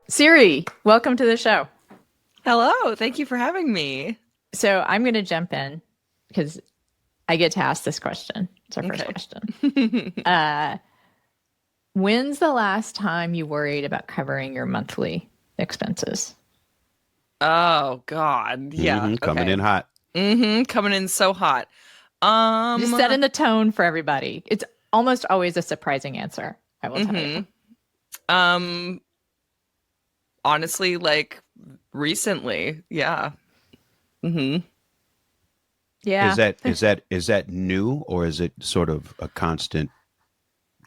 Siri, welcome to the show. Hello, thank you for having me. So I'm going to jump in because I get to ask this question. It's our first question. When's the last time you worried about covering your monthly expenses? Oh God, yeah, Coming in hot. Coming in so hot. Just setting the tone for everybody. It's almost always a surprising answer, I will tell you. Honestly, like recently, yeah. Yeah. Is that new, or is it sort of a constant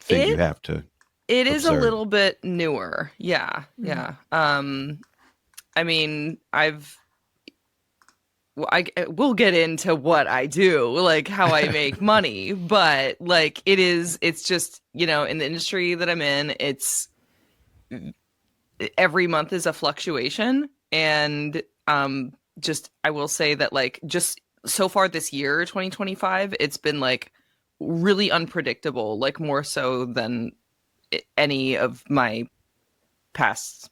thing you have to It is a observe? little bit newer. Yeah. Yeah. I mean, we'll get into what I do, like how I make money, but like it's just, in the industry that I'm in, it's every month is a fluctuation. And just, I will say that like just so far this year, 2025, it's been like really unpredictable, like more so than any of my past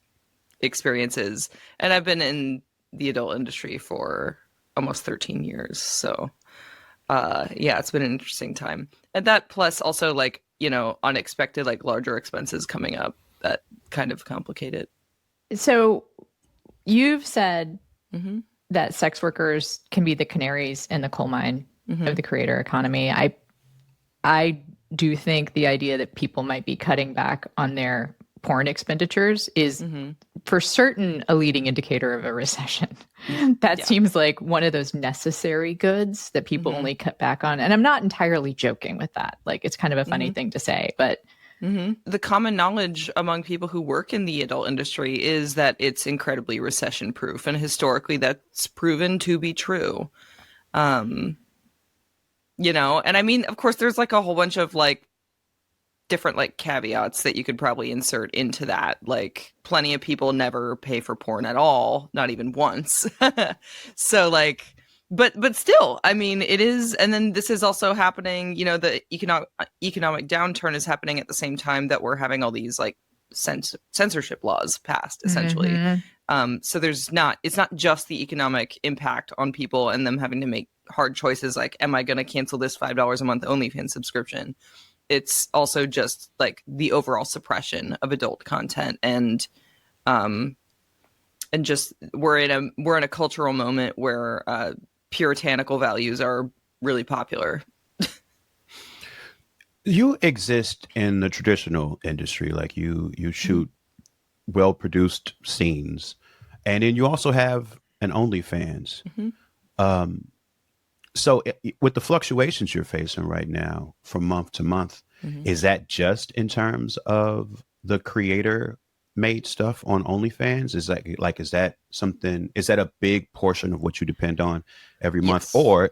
experiences. And I've been in the adult industry for almost 13 years. So yeah, it's been an interesting time. And that plus also like, unexpected, like larger expenses coming up that kind of complicate it. So you've said that sex workers can be the canaries in the coal mine of the creator economy. I do think the idea that people might be cutting back on their porn expenditures is for certain a leading indicator of a recession. That seems like one of those necessary goods that people only cut back on. And I'm not entirely joking with that. Like, it's kind of a funny thing to say, but the common knowledge among people who work in the adult industry is that it's incredibly recession proof. And historically that's proven to be true. And I mean, of course, there's like a whole bunch of like different like caveats that you could probably insert into that. Like plenty of people never pay for porn at all, not even once. So like, but still, I mean, it is. And then this is also happening, the economic downturn is happening at the same time that we're having all these like censorship laws passed, essentially. So it's not just the economic impact on people and them having to make hard choices like, am I going to cancel this $5 a month OnlyFans subscription? It's also just like the overall suppression of adult content, and just we're in a cultural moment where puritanical values are really popular. You exist in the traditional industry, like you shoot well-produced scenes, and then you also have an OnlyFans. So with the fluctuations you're facing right now from month to month, is that just in terms of the creator made stuff on OnlyFans? Is that something, is that a big portion of what you depend on every month? Or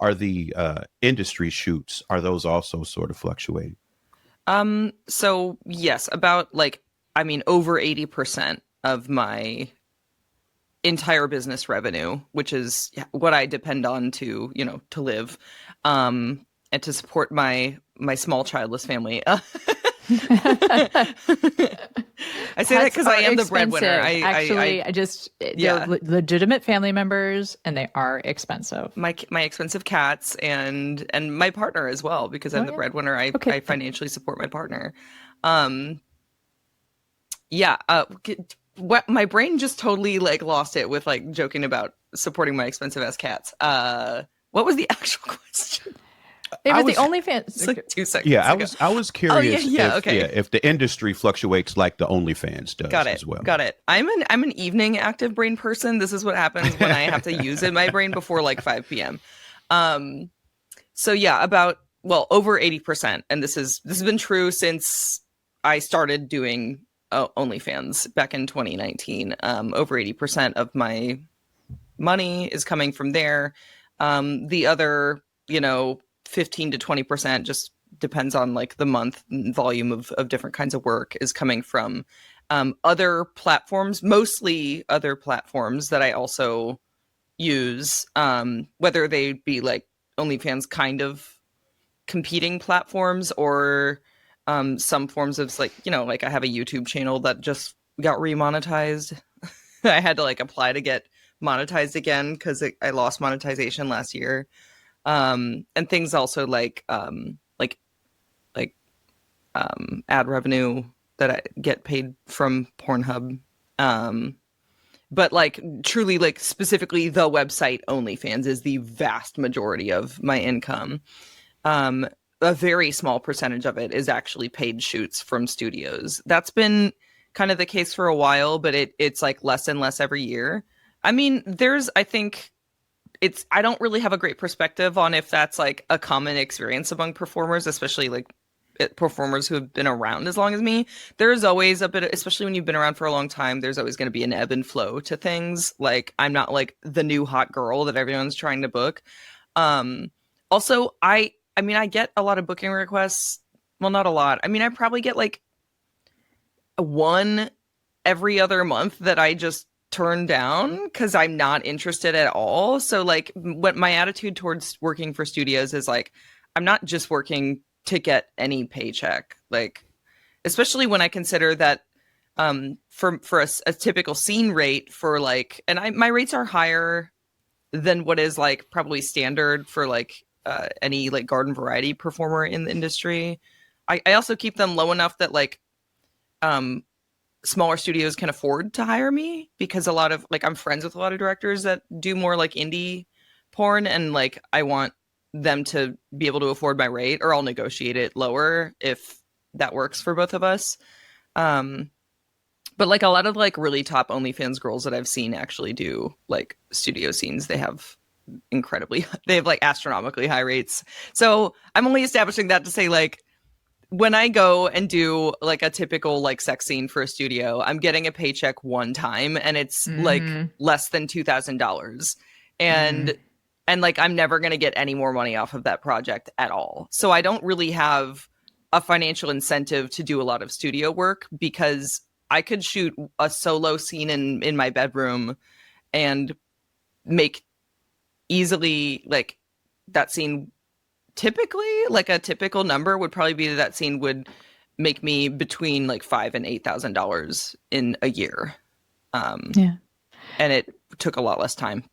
are the industry shoots, are those also sort of fluctuating? So yes, about over 80% of my entire business revenue, which is what I depend on to live, and to support my small childless family. I say that because I am the breadwinner. They're legitimate family members, and they are expensive. My expensive cats and my partner as well, because I'm the breadwinner. I financially support my partner. My brain just totally like lost it with like joking about supporting my expensive ass cats. What was the actual question? It was the OnlyFans. It's like 2 seconds. Yeah, ago. I was curious if the industry fluctuates like the OnlyFans does as well. Got it. I'm an evening active brain person. This is what happens when I have to use in my brain before like 5 p.m. So yeah, over 80%, and this has been true since I started doing OnlyFans back in 2019. Over 80% of my money is coming from there. The other, 15 to 20% just depends on like the month and volume of different kinds of work is coming from other platforms, mostly other platforms that I also use, whether they be like OnlyFans kind of competing platforms or some forms of like, you know, like I have a YouTube channel that just got remonetized. I had to like apply to get monetized again because I lost monetization last year. And things also like ad revenue that I get paid from Pornhub. But like truly like specifically the website OnlyFans is the vast majority of my income. A very small percentage of it is actually paid shoots from studios. That's been kind of the case for a while, but it's like less and less every year. I mean, I think I don't really have a great perspective on if that's like a common experience among performers, especially like performers who have been around as long as me. There's always a bit, especially when you've been around for a long time, there's always going to be an ebb and flow to things. Like I'm not like the new hot girl that everyone's trying to book. Also, I mean, I get a lot of booking requests. Well, not a lot. I mean, I probably get like one every other month that I just turn down because I'm not interested at all. So like what my attitude towards working for studios is like, I'm not just working to get any paycheck. Like, especially when I consider that for a typical scene rate for like, and my rates are higher than what is like probably standard for like any like garden variety performer in the industry. I also keep them low enough that like smaller studios can afford to hire me because a lot of like I'm friends with a lot of directors that do more like indie porn, and like I want them to be able to afford my rate, or I'll negotiate it lower if that works for both of us. But like a lot of like really top OnlyFans girls that I've seen actually do like studio scenes, they have like astronomically high rates. So I'm only establishing that to say like when I go and do like a typical like sex scene for a studio, I'm getting a paycheck one time and it's like less than $2,000. And like I'm never going to get any more money off of that project at all. So I don't really have a financial incentive to do a lot of studio work because I could shoot a solo scene in my bedroom and make easily like that scene. Typically, like a typical number would probably be that scene would make me between like $5,000 and $8,000 in a year. And it took a lot less time.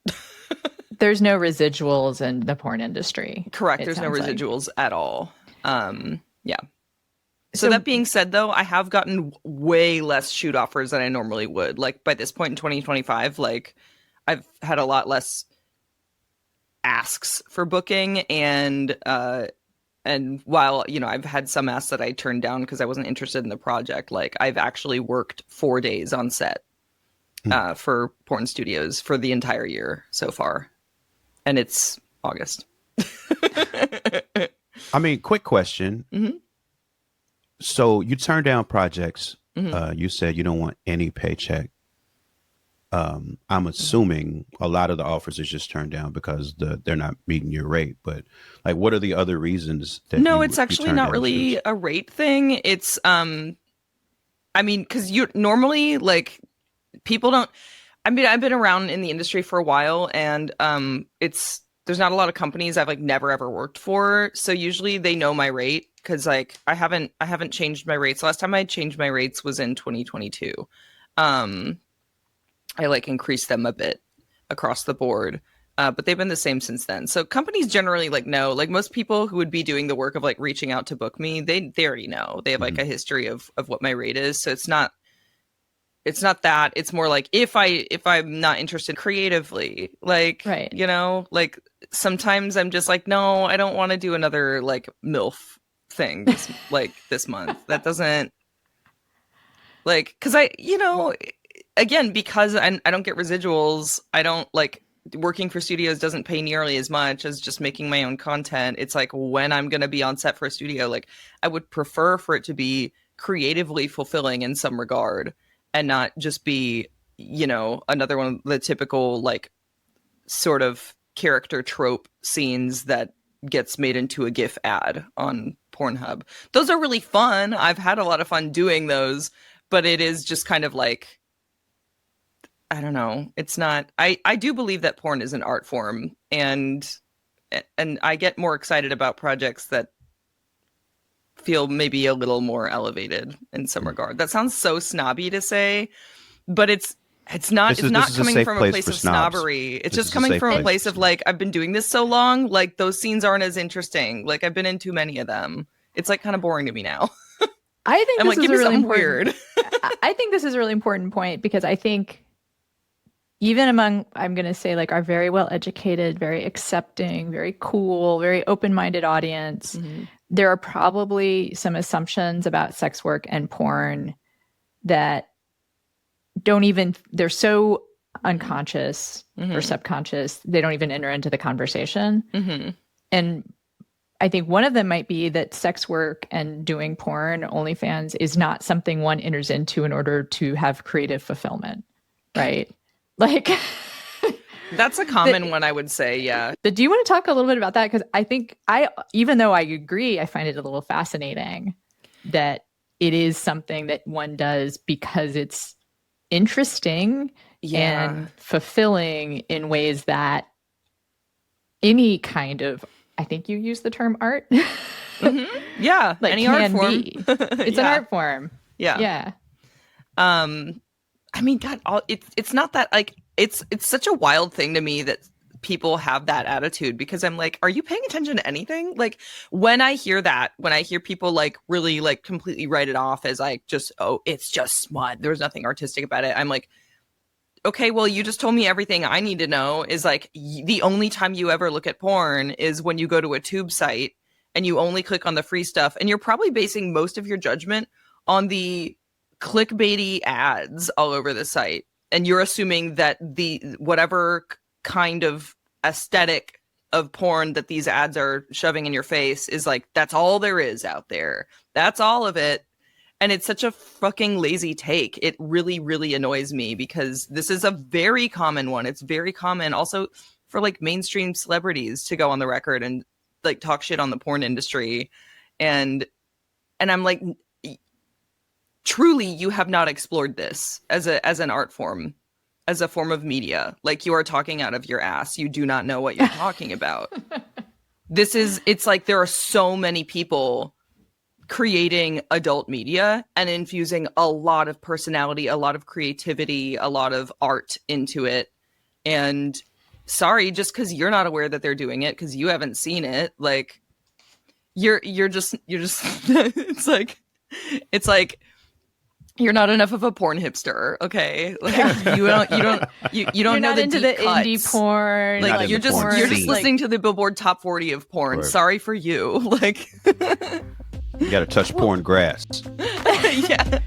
There's no residuals in the porn industry. Correct. There's no residuals at all. Yeah. So that being said, though, I have gotten way less shoot offers than I normally would. Like by this point in 2025, like I've had a lot less asks for booking, and while you know I've had some asks that I turned down because I wasn't interested in the project, like I've actually worked 4 days on set for porn studios for the entire year so far, and it's August. I mean, quick question. Mm-hmm. So you turn down projects. You said you don't want any paycheck. I'm assuming a lot of the offers is just turned down because they're not meeting your rate. But like, what are the other reasons that it's actually not really a rate thing. It's I mean, because you normally like people don't. I mean, I've been around in the industry for a while, and there's not a lot of companies I've like never ever worked for. So usually they know my rate because like I haven't changed my rates. Last time I changed my rates was in 2022. I like increased them a bit across the board, but they've been the same since then. So companies generally like know, like most people who would be doing the work of like reaching out to book me, they already know. They have like a history of what my rate is. So it's not that. It's more like if I'm not interested creatively, like, right. You know, like sometimes I'm just like, no, I don't want to do another like MILF thing this month. That doesn't like, cause again, because I don't get residuals, I don't like working for studios doesn't pay nearly as much as just making my own content. It's like when I'm going to be on set for a studio, like I would prefer for it to be creatively fulfilling in some regard and not just be, you know, another one of the typical like sort of character trope scenes that gets made into a GIF ad on Pornhub. Those are really fun. I've had a lot of fun doing those, but it is just kind of like, I don't know. It's not. I do believe that porn is an art form, and I get more excited about projects that feel maybe a little more elevated in some regard. That sounds so snobby to say, but it's not coming from a place of snobbery. It's just coming from a place of like, I've been doing this so long, like those scenes aren't as interesting. Like I've been in too many of them. It's like kind of boring to me now. I think I'm this like, is give a me really something important. weird. I think this is a really important point because I think even among, I'm going to say like our very well educated, very accepting, very cool, very open-minded audience, there are probably some assumptions about sex work and porn that they're so unconscious or subconscious, they don't even enter into the conversation. And I think one of them might be that sex work and doing porn, OnlyFans, is not something one enters into in order to have creative fulfillment, right? Like that's a common one, I would say. Yeah. But do you want to talk a little bit about that? Because I think even though I agree, I find it a little fascinating that it is something that one does because it's interesting and fulfilling in ways that any kind of, I think you use the term art. Yeah. Like any art form. It's an art form. Yeah. Yeah. I mean, God, it's not that like it's such a wild thing to me that people have that attitude because I'm like, are you paying attention to anything? Like when I hear people like really like completely write it off as like just, oh, it's just smut. There's nothing artistic about it. I'm like, okay, well, you just told me everything I need to know is like the only time you ever look at porn is when you go to a tube site and you only click on the free stuff. And you're probably basing most of your judgment on the clickbaity ads all over the site. And you're assuming that the whatever kind of aesthetic of porn that these ads are shoving in your face is like, that's all there is out there. That's all of it. And it's such a fucking lazy take. It really, really annoys me because this is a very common one. It's very common also for like mainstream celebrities to go on the record and like talk shit on the porn industry. And I'm like, truly, you have not explored this as an art form, as a form of media. Like you are talking out of your ass. You do not know what you're talking about. It's like there are so many people creating adult media and infusing a lot of personality, a lot of creativity, a lot of art into it. And sorry, just because you're not aware that they're doing it because you haven't seen it, like you're just it's like you're not enough of a porn hipster, okay? Like you don't know not the into deep the cuts. indie porn. Like you're just listening to the Billboard Top 40 of porn. Right. Sorry for you. Like you got to touch porn grass. Yeah.